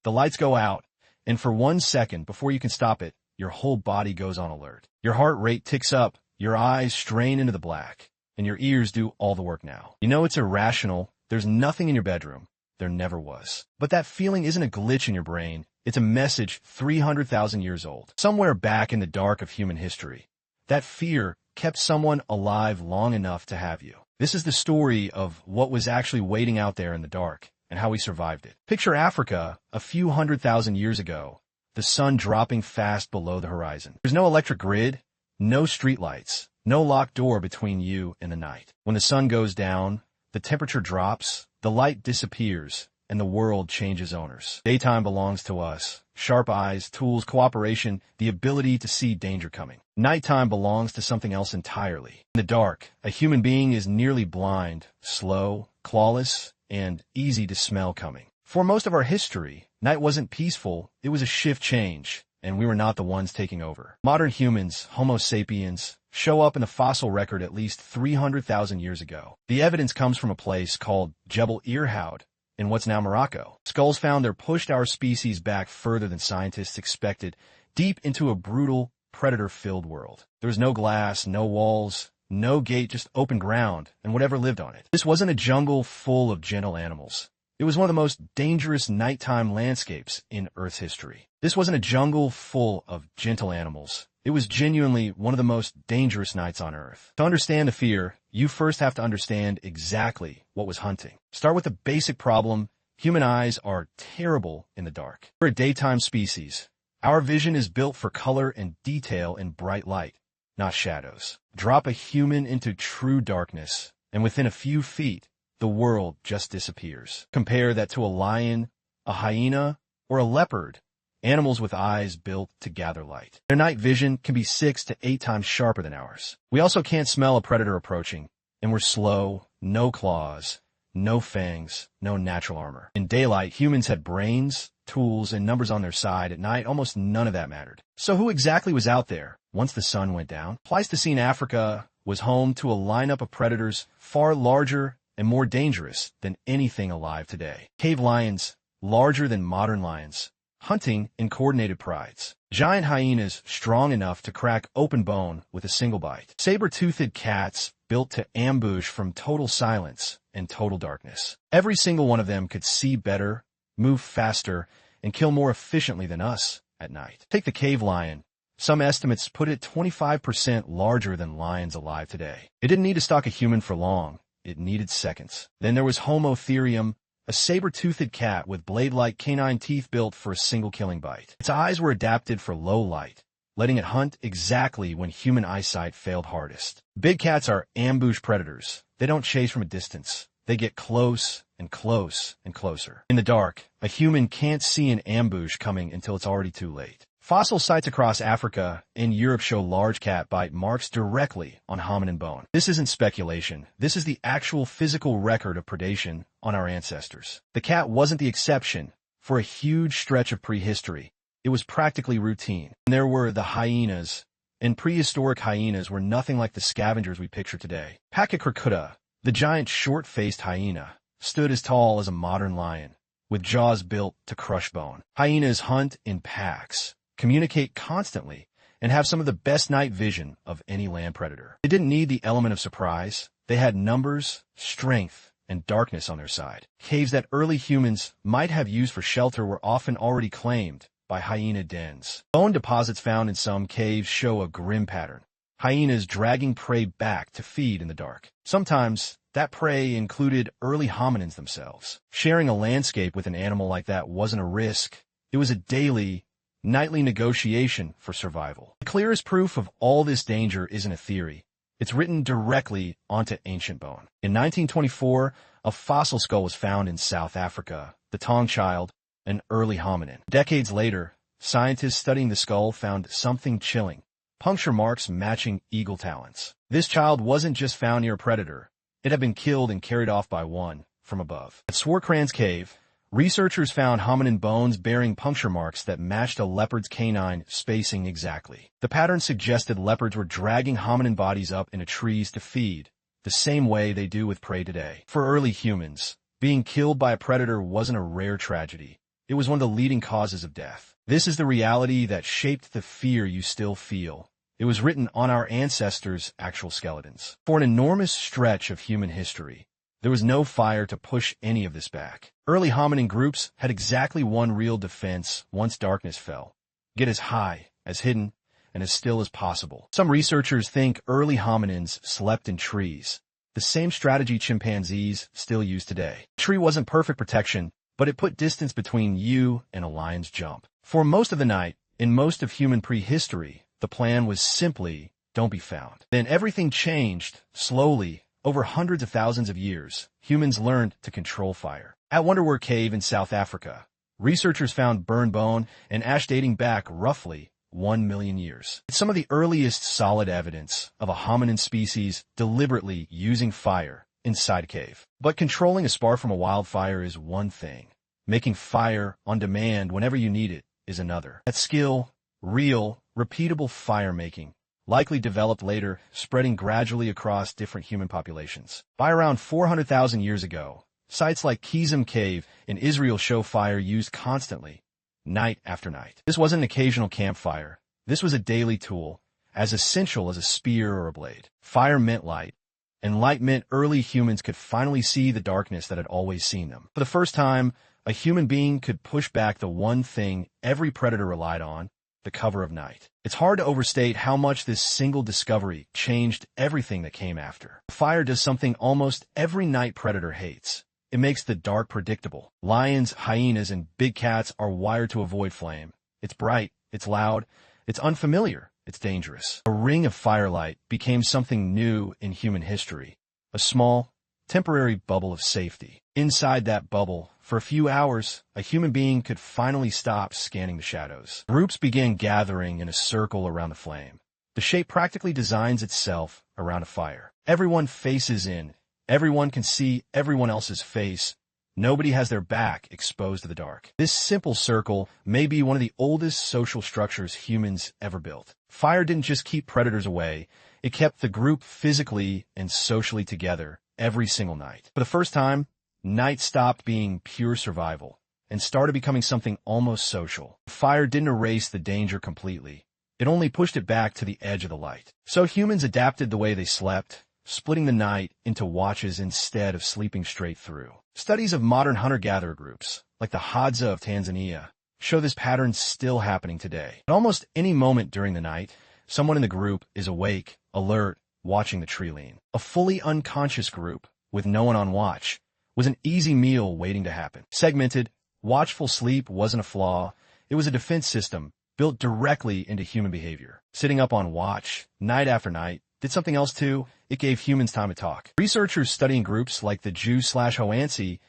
The lights go out, and for 1 second before you can stop it, your whole body goes on alert. Your heart rate ticks up, your eyes strain into the black, and your ears do all the work now. You know it's irrational. There's nothing in your bedroom. There never was. But that feeling isn't a glitch in your brain. It's a message 300,000 years old. Somewhere back in the dark of human history, that fear kept someone alive long enough to have you. This is the story of what was actually waiting out there in the dark and how we survived it. Picture Africa a few 100,000 years ago, the sun dropping fast below the horizon. There's no electric grid, no streetlights, no locked door between you and the night. When the sun goes down, the temperature drops, the light disappears, and the world changes owners. Daytime belongs to us. Sharp eyes, tools, cooperation, the ability to see danger coming. Nighttime belongs to something else entirely. In the dark, a human being is nearly blind, slow, clawless, and easy to smell coming. For most of our history, night wasn't peaceful, it was a shift change, and we were not the ones taking over. Modern humans, Homo sapiens, show up in the fossil record at least 300,000 years ago. The evidence comes from a place called Jebel Irhoud, in what's now Morocco. Skulls found there pushed our species back further than scientists expected, deep into a brutal, predator-filled world. There was no glass, no walls, no gate, just open ground, and whatever lived on it. This wasn't a jungle full of gentle animals. It was one of the most dangerous nighttime landscapes in Earth's history. This wasn't a jungle full of gentle animals. It was genuinely one of the most dangerous nights on Earth. To understand the fear, you first have to understand exactly what was hunting. Start with the basic problem. Human eyes are terrible in the dark. We're a daytime species. Our vision is built for color and detail in bright light, not shadows. Drop a human into true darkness, and within a few feet, the world just disappears. Compare that to a lion, a hyena, or a leopard. Animals with eyes built to gather light. Their night vision can be 6 to 8 times sharper than ours. We also can't smell a predator approaching, and we're slow, no claws, no fangs, no natural armor. In daylight, humans had brains, tools, and numbers on their side. At night, almost none of that mattered. So who exactly was out there once the sun went down? Pleistocene Africa was home to a lineup of predators far larger and more dangerous than anything alive today. Cave lions, larger than modern lions, hunting in coordinated prides. Giant hyenas strong enough to crack open bone with a single bite. Saber-toothed cats built to ambush from total silence and total darkness. Every single one of them could see better, move faster, and kill more efficiently than us at night. Take the cave lion. Some estimates put it 25% larger than lions alive today. It didn't need to stalk a human for long. It needed seconds. Then there was Homotherium, a saber-toothed cat with blade-like canine teeth built for a single killing bite. Its eyes were adapted for low light, letting it hunt exactly when human eyesight failed hardest. Big cats are ambush predators. They don't chase from a distance. They get close and close and closer. In the dark, a human can't see an ambush coming until it's already too late. Fossil sites across Africa and Europe show large cat bite marks directly on hominin bone. This isn't speculation. This is the actual physical record of predation on our ancestors. The cat wasn't the exception. For a huge stretch of prehistory, it was practically routine. And there were the hyenas, and prehistoric hyenas were nothing like the scavengers we picture today. Pachycracuta, the giant short-faced hyena, stood as tall as a modern lion, with jaws built to crush bone. Hyenas hunt in packs, communicate constantly, and have some of the best night vision of any land predator. They didn't need the element of surprise. They had numbers, strength, and darkness on their side. Caves that early humans might have used for shelter were often already claimed by hyena dens. Bone deposits found in some caves show a grim pattern. Hyenas dragging prey back to feed in the dark. Sometimes that prey included early hominins themselves. Sharing a landscape with an animal like that wasn't a risk. It was a daily, nightly negotiation for survival. The clearest proof of all this danger isn't a theory. It's written directly onto ancient bone. In 1924, a fossil skull was found in South Africa, the Taung Child, an early hominin. Decades later, scientists studying the skull found something chilling: puncture marks matching eagle talons. This child wasn't just found near a predator. It had been killed and carried off by one from above. At Swartkrans Cave, researchers found hominin bones bearing puncture marks that matched a leopard's canine spacing exactly. The pattern suggested leopards were dragging hominin bodies up into trees to feed, the same way they do with prey today. For early humans, being killed by a predator wasn't a rare tragedy. it was one of the leading causes of death. This is the reality that shaped the fear you still feel. It was written on our ancestors' actual skeletons. For an enormous stretch of human history, there was no fire to push any of this back. Early hominin groups had exactly one real defense once darkness fell: get as high, as hidden, and as still as possible. Some researchers think early hominins slept in trees, the same strategy chimpanzees still use today. The tree wasn't perfect protection, but it put distance between you and a lion's jump. For most of the night, in most of human prehistory, the plan was simply, don't be found. Then everything changed, slowly. Over hundreds of thousands of years, humans learned to control fire. At Wonderwerk Cave in South Africa, researchers found burned bone and ash dating back roughly 1 million years. It's some of the earliest solid evidence of a hominin species deliberately using fire inside a cave. But controlling a spark from a wildfire is one thing. Making fire on demand whenever you need it is another. That skill, real, repeatable fire making, likely developed later, spreading gradually across different human populations. By around 400,000 years ago, sites like Qesem Cave in Israel show fire used constantly, night after night. This wasn't an occasional campfire. This was a daily tool, as essential as a spear or a blade. Fire meant light, and light meant early humans could finally see the darkness that had always seen them. For the first time, a human being could push back the one thing every predator relied on: the cover of night. It's hard to overstate how much this single discovery changed everything that came after. Fire does something almost every night predator hates. It makes the dark predictable. Lions, hyenas, and big cats are wired to avoid flame. It's bright, it's loud, it's unfamiliar, it's dangerous. A ring of firelight became something new in human history, a small, temporary bubble of safety. Inside that bubble, for a few hours, a human being could finally stop scanning the shadows. Groups began gathering in a circle around the flame. The shape practically designs itself around a fire. Everyone faces in. Everyone can see everyone else's face. Nobody has their back exposed to the dark. This simple circle may be one of the oldest social structures humans ever built. Fire didn't just keep predators away, it kept the group physically and socially together every single night. For the first time, night stopped being pure survival and started becoming something almost social. Fire didn't erase the danger completely. It only pushed it back to the edge of the light. So humans adapted the way they slept, splitting the night into watches instead of sleeping straight through. Studies of modern hunter-gatherer groups, like the Hadza of Tanzania, show this pattern still happening today. At almost any moment during the night, someone in the group is awake, alert, watching the tree lean. A fully unconscious group, with no one on watch, was an easy meal waiting to happen. Segmented, watchful sleep wasn't a flaw. It was a defense system built directly into human behavior. Sitting up on watch, night after night, did something else too. It gave humans time to talk. Researchers studying groups like the Jew/Hoansi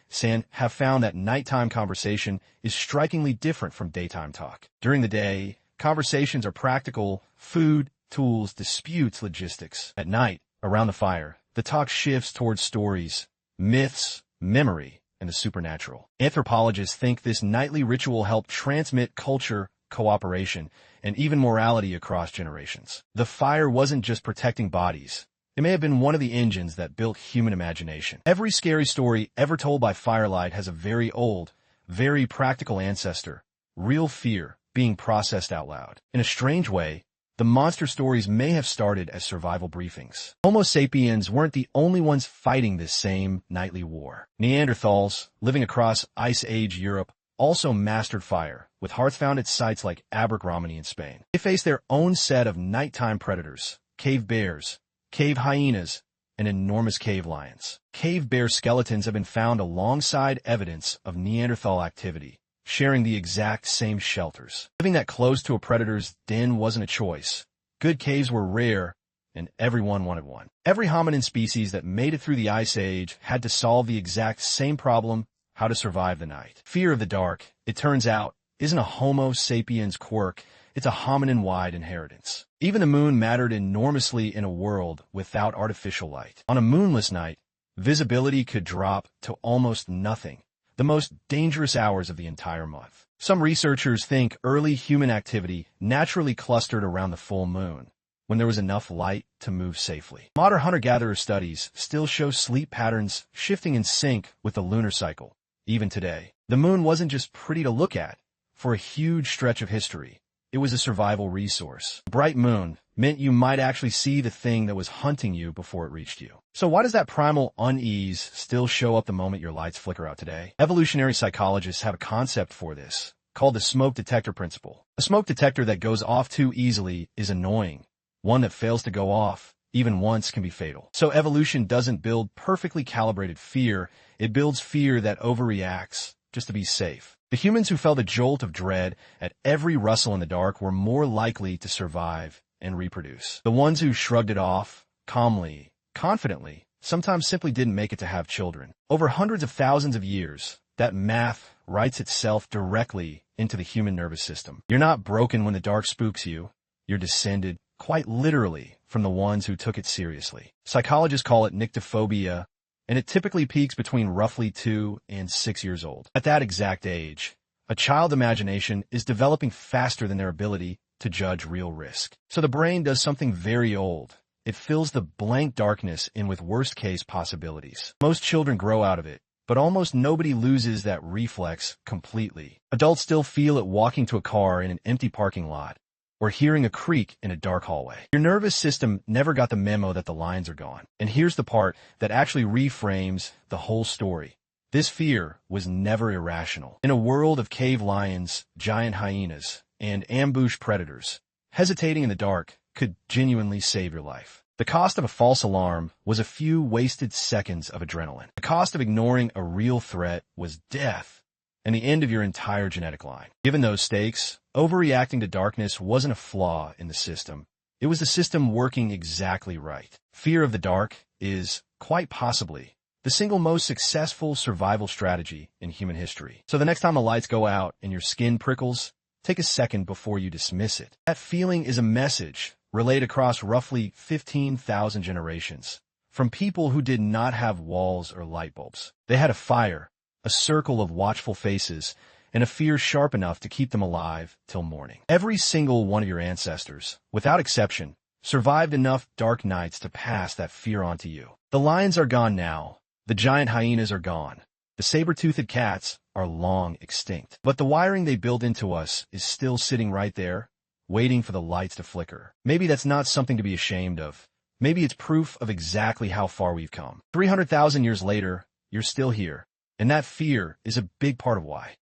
have found that nighttime conversation is strikingly different from daytime talk. During the day, conversations are practical: food, tools, disputes, logistics. At night, around the fire, the talk shifts towards stories, myths, memory, and the supernatural. Anthropologists think this nightly ritual helped transmit culture, cooperation, and even morality across generations. The fire wasn't just protecting bodies. It may have been one of the engines that built human imagination. Every scary story ever told by firelight has a very old, very practical ancestor: real fear being processed out loud. In a strange way, the monster stories may have started as survival briefings. Homo sapiens weren't the only ones fighting this same nightly war. Neanderthals, living across Ice Age Europe, also mastered fire, with hearths found at sites like Abergavenny in Spain. They faced their own set of nighttime predators: cave bears, cave hyenas, and enormous cave lions. Cave bear skeletons have been found alongside evidence of Neanderthal activity, sharing the exact same shelters. Living that close to a predator's den wasn't a choice. Good caves were rare, and everyone wanted one. Every hominin species that made it through the Ice Age had to solve the exact same problem: how to survive the night. Fear of the dark, it turns out, isn't a Homo sapiens quirk, it's a hominin-wide inheritance. Even the moon mattered enormously in a world without artificial light. On a moonless night, visibility could drop to almost nothing, the most dangerous hours of the entire month. Some researchers think early human activity naturally clustered around the full moon, when there was enough light to move safely. Modern hunter-gatherer studies still show sleep patterns shifting in sync with the lunar cycle, even today. The moon wasn't just pretty to look at. For a huge stretch of history, it was a survival resource. A bright moon meant you might actually see the thing that was hunting you before it reached you. So why does that primal unease still show up the moment your lights flicker out today? Evolutionary psychologists have a concept for this, called the smoke detector principle. A smoke detector that goes off too easily is annoying. One that fails to go off, even once, can be fatal. So evolution doesn't build perfectly calibrated fear, it builds fear that overreacts just to be safe. The humans who felt a jolt of dread at every rustle in the dark were more likely to survive and reproduce. The ones who shrugged it off, calmly, confidently, sometimes simply didn't make it to have children. Over hundreds of thousands of years, that math writes itself directly into the human nervous system. You're not broken when the dark spooks you. You're descended, quite literally, from the ones who took it seriously. Psychologists call it nyctophobia, and it typically peaks between roughly 2 and 6 years old. At that exact age, a child's imagination is developing faster than their ability to judge real risk. So the brain does something very old. It fills the blank darkness in with worst-case possibilities. Most children grow out of it, but almost nobody loses that reflex completely. Adults still feel it walking to a car in an empty parking lot, or hearing a creak in a dark hallway. Your nervous system never got the memo that the lines are gone. And here's the part that actually reframes the whole story. This fear was never irrational. In a world of cave lions, giant hyenas, and ambush predators, hesitating in the dark could genuinely save your life. The cost of a false alarm was a few wasted seconds of adrenaline. The cost of ignoring a real threat was death, and the end of your entire genetic line. Given those stakes, overreacting to darkness wasn't a flaw in the system. It was the system working exactly right. Fear of the dark is, quite possibly, the single most successful survival strategy in human history. So the next time the lights go out and your skin prickles, take a second before you dismiss it. That feeling is a message relayed across roughly 15,000 generations from people who did not have walls or light bulbs. They had a fire, a circle of watchful faces, and a fear sharp enough to keep them alive till morning. Every single one of your ancestors, without exception, survived enough dark nights to pass that fear on to you. The lions are gone now. The giant hyenas are gone. The saber-toothed cats are long extinct. But the wiring they built into us is still sitting right there, waiting for the lights to flicker. Maybe that's not something to be ashamed of. Maybe it's proof of exactly how far we've come. 300,000 years later, you're still here. And that fear is a big part of why.